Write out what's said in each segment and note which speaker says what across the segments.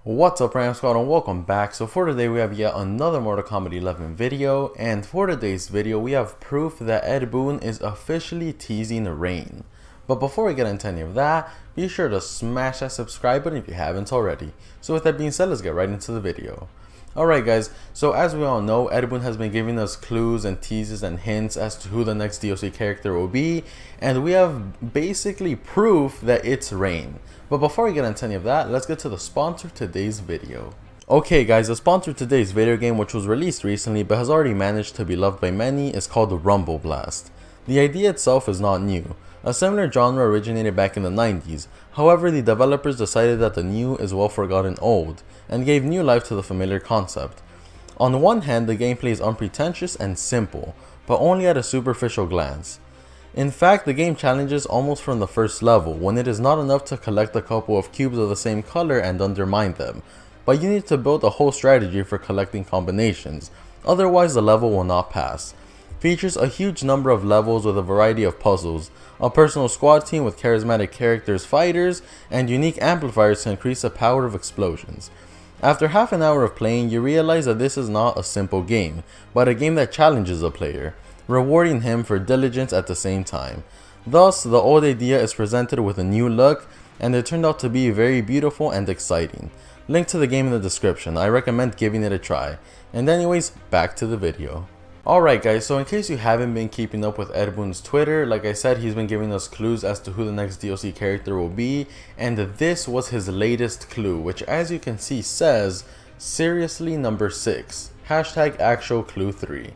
Speaker 1: What's up, Ram Squad, and welcome back. So for today we have yet another Mortal Kombat 11 video, and for today's video we have proof that Ed Boon is officially teasing Rain. But before we get into any of that, be sure to smash that subscribe button if you haven't already. So with that being said, let's get right into the video. Alright guys, so as we all know, Ed Boon has been giving us clues and teases and hints as to who the next DLC character will be, and we have basically proof that it's Rain. But before we get into any of that, let's get to the sponsor of today's video. Okay guys, the sponsor of today's video game, which was released recently but has already managed to be loved by many, is called Rumble Blast. The idea itself is not new. A similar genre originated back in the 90s, however the developers decided that the new is well forgotten old, and gave new life to the familiar concept. On one hand, the gameplay is unpretentious and simple, but only at a superficial glance. In fact, the game challenges almost from the first level, when it is not enough to collect a couple of cubes of the same color and undermine them, but you need to build a whole strategy for collecting combinations, otherwise the level will not pass. Features a huge number of levels with a variety of puzzles, a personal squad team with charismatic characters, fighters, and unique amplifiers to increase the power of explosions. After half an hour of playing, you realize that this is not a simple game, but a game that challenges a player, rewarding him for diligence at the same time. Thus, the old idea is presented with a new look, and it turned out to be very beautiful and exciting. Link to the game in the description. I recommend giving it a try. And anyways, back to the video. Alright guys, so in case you haven't been keeping up with Ed Boon's Twitter, like I said, he's been giving us clues as to who the next DLC character will be, and this was his latest clue, which as you can see says, seriously number 6, hashtag actual clue 3.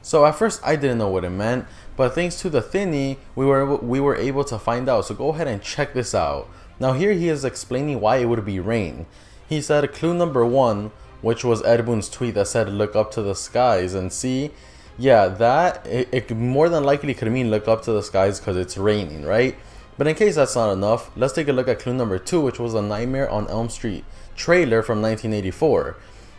Speaker 1: So at first I didn't know what it meant, but thanks to the thinny, we were able to find out, so go ahead and check this out. Now here he is explaining why it would be Rain. He said clue number 1, which was Ed Boon's tweet that said look up to the skies and see. Yeah, that it more than likely could mean look up to the skies because it's raining, right? But in case that's not enough, let's take a look at clue number 2, which was a Nightmare on Elm Street trailer from 1984.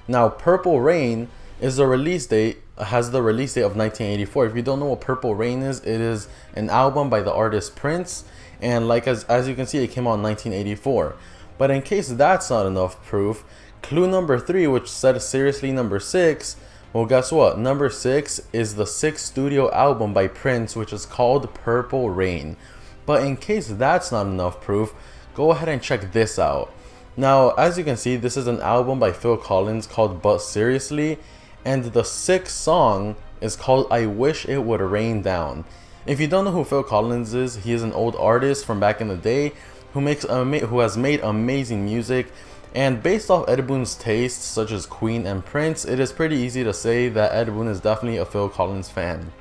Speaker 1: Now Purple Rain is the release date, has the release date of 1984. If you don't know what Purple Rain is, it is an album by the artist Prince, and like as you can see, it came out in 1984. But in case that's not enough proof, clue number 3, which said seriously number 6, well guess what, number 6 is the 6th studio album by Prince, which is called Purple Rain. But in case that's not enough proof, go ahead and check this out. Now as you can see, this is an album by Phil Collins called But Seriously, and the 6th song is called I Wish It Would Rain Down. If you don't know who Phil Collins is, he is an old artist from back in the day who has made amazing music. And based off Ed Boon's tastes, such as Queen and Prince, it is pretty easy to say that Ed Boon is definitely a Phil Collins fan.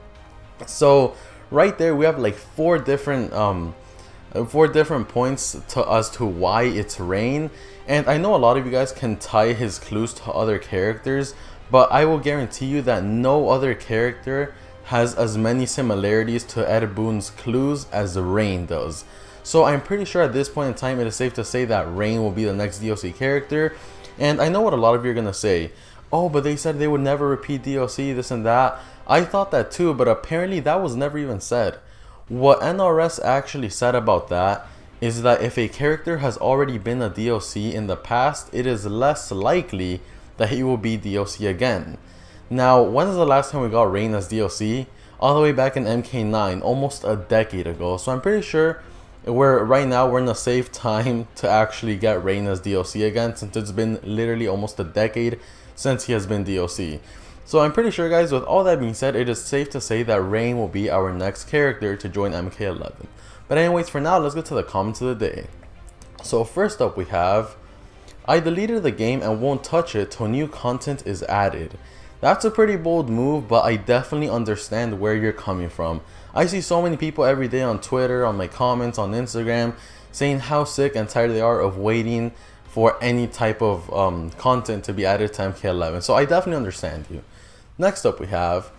Speaker 1: So right there we have like four different points as to why it's Rain. And I know a lot of you guys can tie his clues to other characters, but I will guarantee you that no other character has as many similarities to Ed Boon's clues as Rain does. So I'm pretty sure at this point in time it is safe to say that Rain will be the next DLC character. And I know what a lot of you are going to say. Oh, but they said they would never repeat DLC, this and that. I thought that too, but apparently that was never even said. What NRS actually said about that is that if a character has already been a DLC in the past, it is less likely that he will be DLC again. Now, when is the last time we got Rain as DLC? All the way back in MK9, almost a decade ago. So I'm pretty sure right now we're in a safe time to actually get Rain as DLC again, since it's been literally almost a decade since he has been DLC. So I'm pretty sure guys, with all that being said, it is safe to say that Rain will be our next character to join MK11. But anyways, for now, let's get to the comments of the day. So first up we have, I deleted the game and won't touch it till new content is added. That's a pretty bold move, but I definitely understand where you're coming from. I see so many people every day on Twitter, on my comments, on Instagram, saying how sick and tired they are of waiting for any type of content to be added to MK11. So I definitely understand you. Next up we have,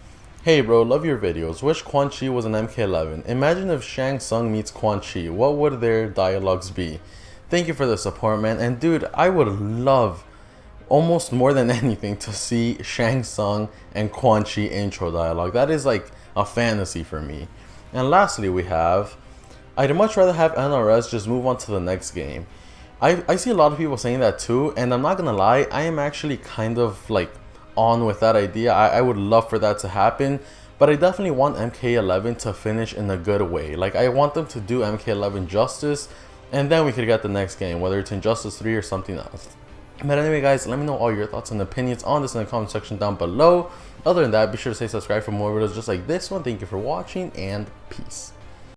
Speaker 1: hey bro, love your videos. Wish Quan Chi was an MK11. Imagine if Shang Tsung meets Quan Chi. What would their dialogues be? Thank you for the support, man. And dude, I would love almost more than anything to see Shang Tsung and Quan Chi intro dialogue. That is like a fantasy for me. And lastly we have, I'd much rather have NRS just move on to the next game. I see a lot of people saying that too, and I'm not gonna lie, I am actually kind of like on with that idea. I would love for that to happen, but I definitely want MK11 to finish in a good way. Like, I want them to do MK11 justice, and then we could get the next game, whether it's Injustice 3 or something else. But anyway guys, let me know all your thoughts and opinions on this in the comment section down below. Other than that, be sure to stay subscribed for more videos just like this one. Thank you for watching, and peace.